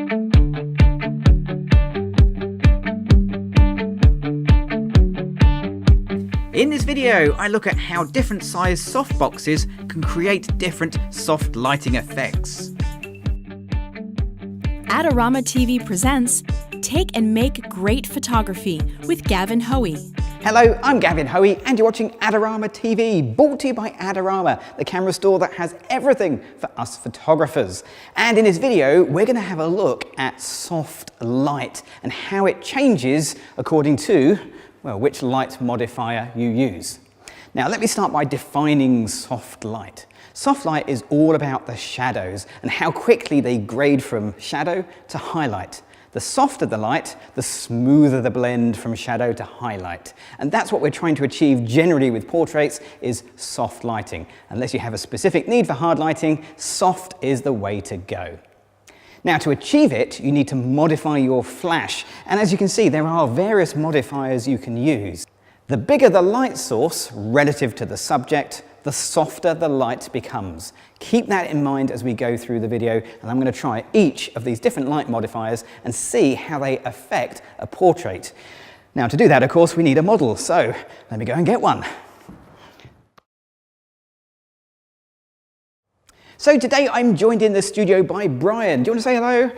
In this video, I look at how different size softboxes can create different soft lighting effects. AdoramaTV presents Take and Make Great Photography with Gavin Hoey. Hello, I'm Gavin Hoey and you're watching AdoramaTV, brought to you by Adorama, the camera store that has everything for us photographers. And in this video, we're going to have a look at soft light and how it changes according to, well, which light modifier you use. Now, let me start by defining soft light. Soft light is all about the shadows and how quickly they grade from shadow to highlight. The softer the light, the smoother the blend from shadow to highlight. And that's what we're trying to achieve generally with portraits is soft lighting. Unless you have a specific need for hard lighting, soft is the way to go. Now, to achieve it, you need to modify your flash. And as you can see, there are various modifiers you can use. The bigger the light source relative to the subject, the softer the light becomes. Keep that in mind as we go through the video, and I'm going to try each of these different light modifiers and see how they affect a portrait. Now, to do that, of course, we need a model, so let me go and get one. So today I'm joined in the studio by Brian. Do you want to say hello?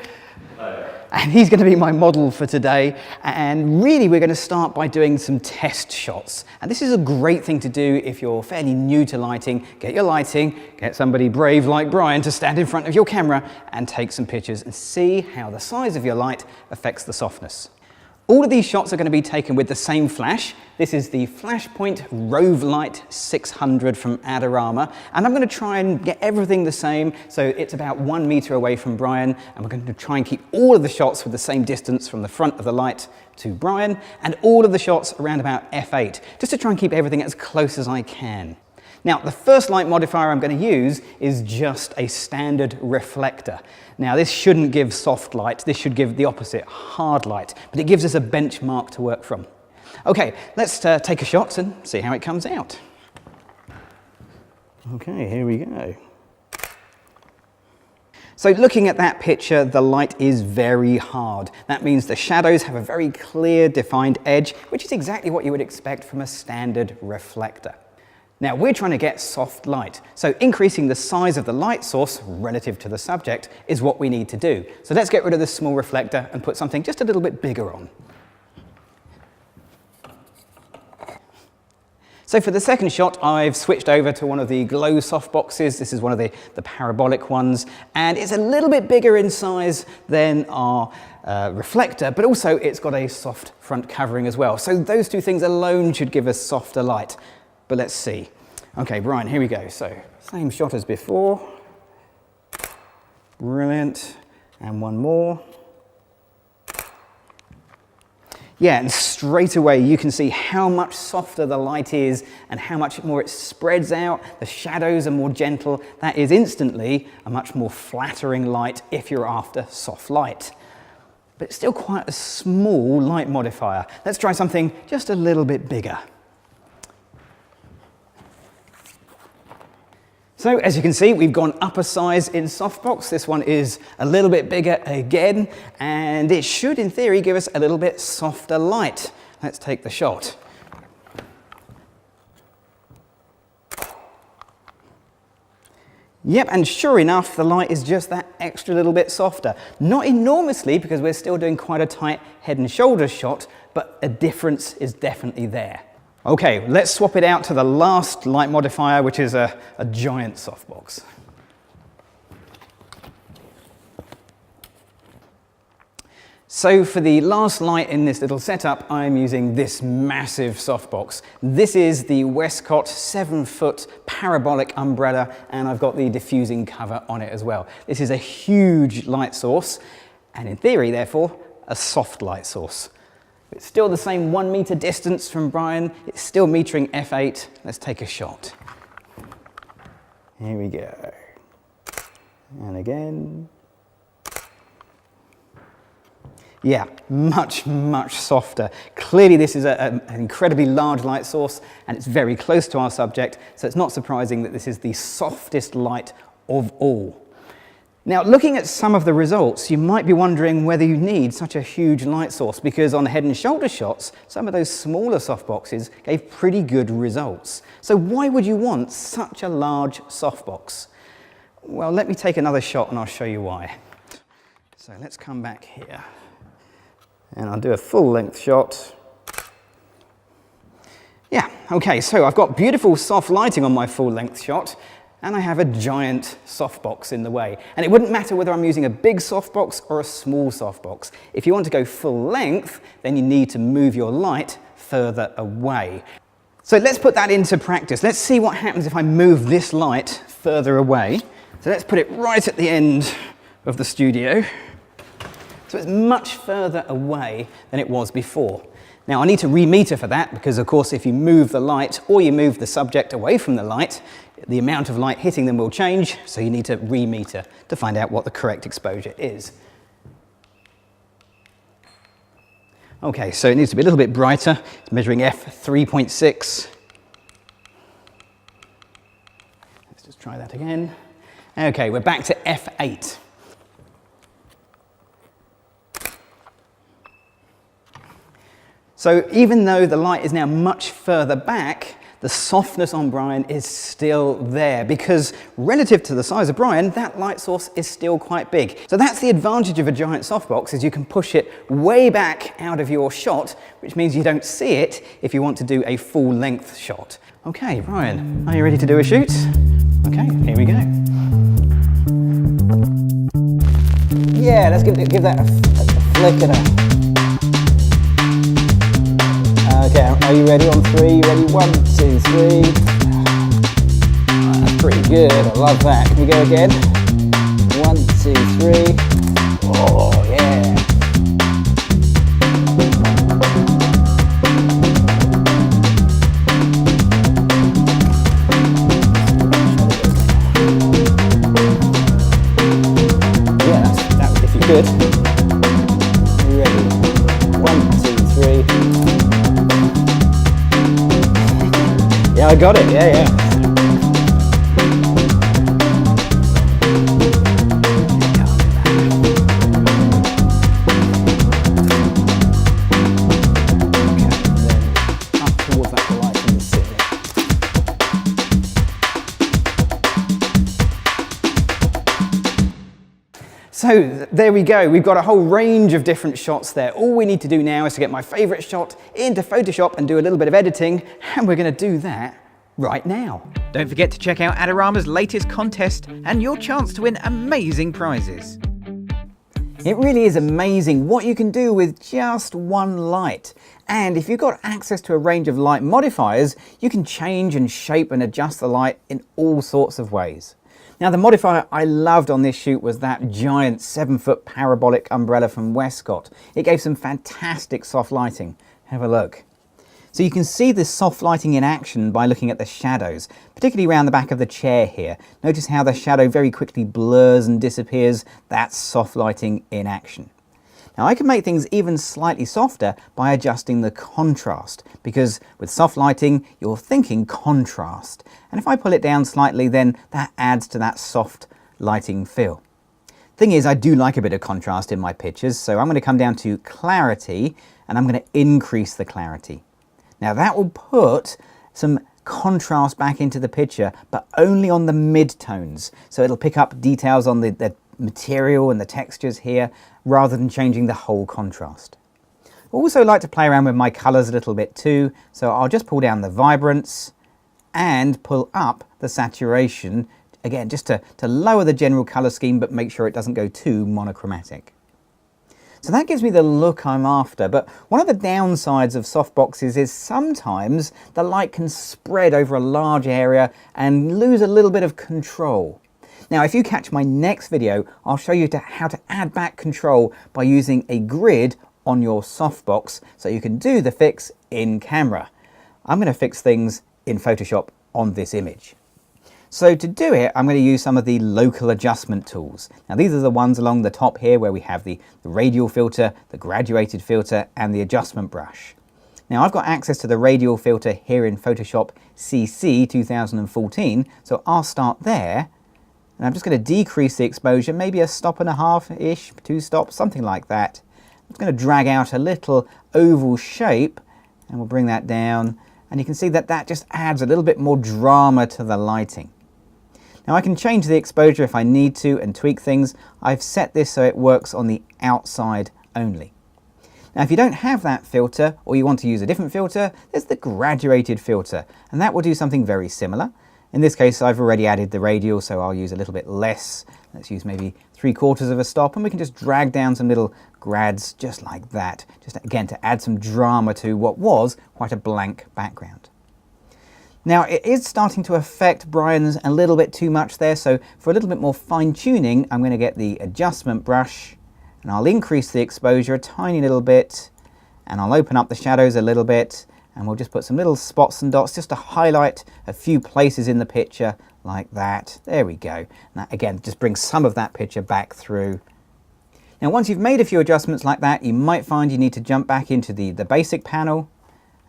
Hello. And he's going to be my model for today. And really we're going to start by doing some test shots. And this is a great thing to do if you're fairly new to lighting. Get your lighting, get somebody brave like Brian to stand in front of your camera and take some pictures and see how the size of your light affects the softness. All of these shots are going to be taken with the same flash. This is the Flashpoint Rove Light 600 from Adorama, and I'm going to try and get everything the same, so it's about 1 meter away from Brian, and we're going to try and keep all of the shots with the same distance from the front of the light to Brian, and all of the shots around about f8, just to try and keep everything as close as I can. Now, the first light modifier I'm going to use is just a standard reflector. Now, this shouldn't give soft light, this should give the opposite, hard light, but it gives us a benchmark to work from. Okay, let's take a shot and see how it comes out. Okay, here we go. So looking at that picture, the light is very hard. That means the shadows have a very clear, defined edge, which is exactly what you would expect from a standard reflector. Now, we're trying to get soft light, so increasing the size of the light source relative to the subject is what we need to do. So let's get rid of this small reflector and put something just a little bit bigger on. So for the second shot, I've switched over to one of the glow softboxes. This is one of the parabolic ones, and it's a little bit bigger in size than our reflector, but also it's got a soft front covering as well. So those two things alone should give us softer light. But let's see. Okay, Brian, here we go. So, same shot as before. Brilliant. And one more. Yeah, and straight away you can see how much softer the light is and how much more it spreads out. The shadows are more gentle. That is instantly a much more flattering light if you're after soft light. But it's still quite a small light modifier. Let's try something just a little bit bigger. So as you can see, we've gone up a size in Softbox. This one is a little bit bigger again, and it should, in theory, give us a little bit softer light. Let's take the shot. Yep, and sure enough, the light is just that extra little bit softer. Not enormously, because we're still doing quite a tight head and shoulders shot, but a difference is definitely there. Okay, let's swap it out to the last light modifier, which is a giant softbox. So for the last light in this little setup, I'm using this massive softbox. This is the Westcott 7-foot parabolic umbrella, and I've got the diffusing cover on it as well. This is a huge light source, and in theory, therefore, a soft light source. It's still the same 1 meter distance from Brian. It's still metering f8. Let's take a shot. Here we go. And again. Yeah, much, much softer. Clearly this is an incredibly large light source and it's very close to our subject, so it's not surprising that this is the softest light of all. Now, looking at some of the results, you might be wondering whether you need such a huge light source, because on the head and shoulder shots, some of those smaller softboxes gave pretty good results. So why would you want such a large softbox? Well, let me take another shot and I'll show you why. So let's come back here and I'll do a full length shot. Yeah, okay, so I've got beautiful soft lighting on my full length shot, and I have a giant softbox in the way. And it wouldn't matter whether I'm using a big softbox or a small softbox. If you want to go full length, then you need to move your light further away. So let's put that into practice. Let's see what happens if I move this light further away. So let's put it right at the end of the studio. So it's much further away than it was before. Now I need to remeter for that, because of course if you move the light or you move the subject away from the light, the amount of light hitting them will change, so you need to remeter to find out what the correct exposure is. Okay, so it needs to be a little bit brighter. It's measuring f3.6. Let's just try that again. Okay, we're back to f8. So even though the light is now much further back, the softness on Brian is still there, because relative to the size of Brian, that light source is still quite big. So that's the advantage of a giant softbox, is you can push it way back out of your shot, which means you don't see it if you want to do a full length shot. Okay, Brian, are you ready to do a shoot? Okay, here we go. Yeah, let's give that a flick and a... Okay, are you ready on 3? You ready? 1, 2, 3. Oh, that's pretty good. I love that. Can we go again? 1, 2, 3. Oh, yeah. Yeah, that if you could. Are you ready? 1, 2, 3. Yeah, I got it, yeah. Up towards that light in the ceiling. So there we go, we've got a whole range of different shots there. All we need to do now is to get my favourite shot into Photoshop and do a little bit of editing, and we're going to do that right now. Don't forget to check out Adorama's latest contest and your chance to win amazing prizes. It really is amazing what you can do with just one light. And if you've got access to a range of light modifiers, you can change and shape and adjust the light in all sorts of ways. Now, the modifier I loved on this shoot was that giant 7-foot parabolic umbrella from Westcott. It gave some fantastic soft lighting. Have a look. So you can see this soft lighting in action by looking at the shadows, particularly around the back of the chair here. Notice how the shadow very quickly blurs and disappears. That's soft lighting in action. Now I can make things even slightly softer by adjusting the contrast, because with soft lighting you're thinking contrast, and if I pull it down slightly, then that adds to that soft lighting feel. Thing is, I do like a bit of contrast in my pictures, so I'm going to come down to clarity and I'm going to increase the clarity. Now that will put some contrast back into the picture, but only on the mid-tones, so it'll pick up details on the material and the textures here, rather than changing the whole contrast. I also like to play around with my colours a little bit too, so I'll just pull down the vibrance and pull up the saturation, again just to lower the general colour scheme but make sure it doesn't go too monochromatic. So that gives me the look I'm after, but one of the downsides of softboxes is sometimes the light can spread over a large area and lose a little bit of control. Now, if you catch my next video, I'll show you how to add back control by using a grid on your softbox, so you can do the fix in camera. I'm going to fix things in Photoshop on this image. So to do it, I'm going to use some of the local adjustment tools. Now these are the ones along the top here where we have the radial filter, the graduated filter and the adjustment brush. Now I've got access to the radial filter here in Photoshop CC 2014, so I'll start there And I'm just going to decrease the exposure, maybe 1.5-ish, 2 stops, something like that. I'm just going to drag out a little oval shape, and we'll bring that down. And you can see that that just adds a little bit more drama to the lighting. Now I can change the exposure if I need to and tweak things. I've set this so it works on the outside only. Now if you don't have that filter, or you want to use a different filter, there's the graduated filter, and that will do something very similar. In this case I've already added the radial, so I'll use a little bit less. Let's use maybe 3/4 of a stop, and we can just drag down some little grads just like that, just again to add some drama to what was quite a blank background. Now it is starting to affect Brian's a little bit too much there, so for a little bit more fine tuning I'm going to get the adjustment brush, and I'll increase the exposure a tiny little bit, and I'll open up the shadows a little bit, and we'll just put some little spots and dots just to highlight a few places in the picture like that. There we go. And that again just brings some of that picture back through. Now once you've made a few adjustments like that, you might find you need to jump back into the basic panel,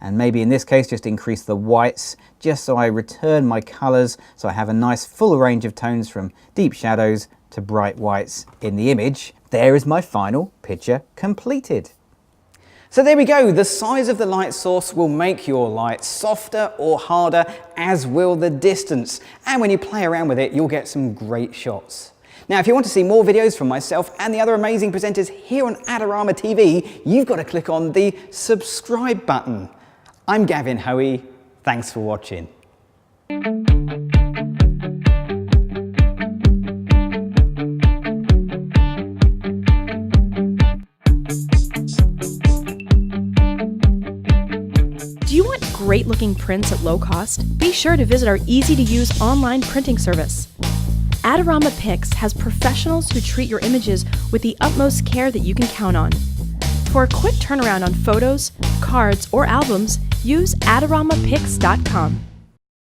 and maybe in this case just increase the whites just so I return my colours, so I have a nice full range of tones from deep shadows to bright whites in the image. There is my final picture completed. So there we go, the size of the light source will make your light softer or harder, as will the distance. And when you play around with it, you'll get some great shots. Now, if you want to see more videos from myself and the other amazing presenters here on Adorama TV, you've got to click on the subscribe button. I'm Gavin Hoey, thanks for watching. Do you want great looking prints at low cost? Be sure to visit our easy to use online printing service. Adorama Pix has professionals who treat your images with the utmost care that you can count on. For a quick turnaround on photos, cards, or albums, use AdoramaPix.com.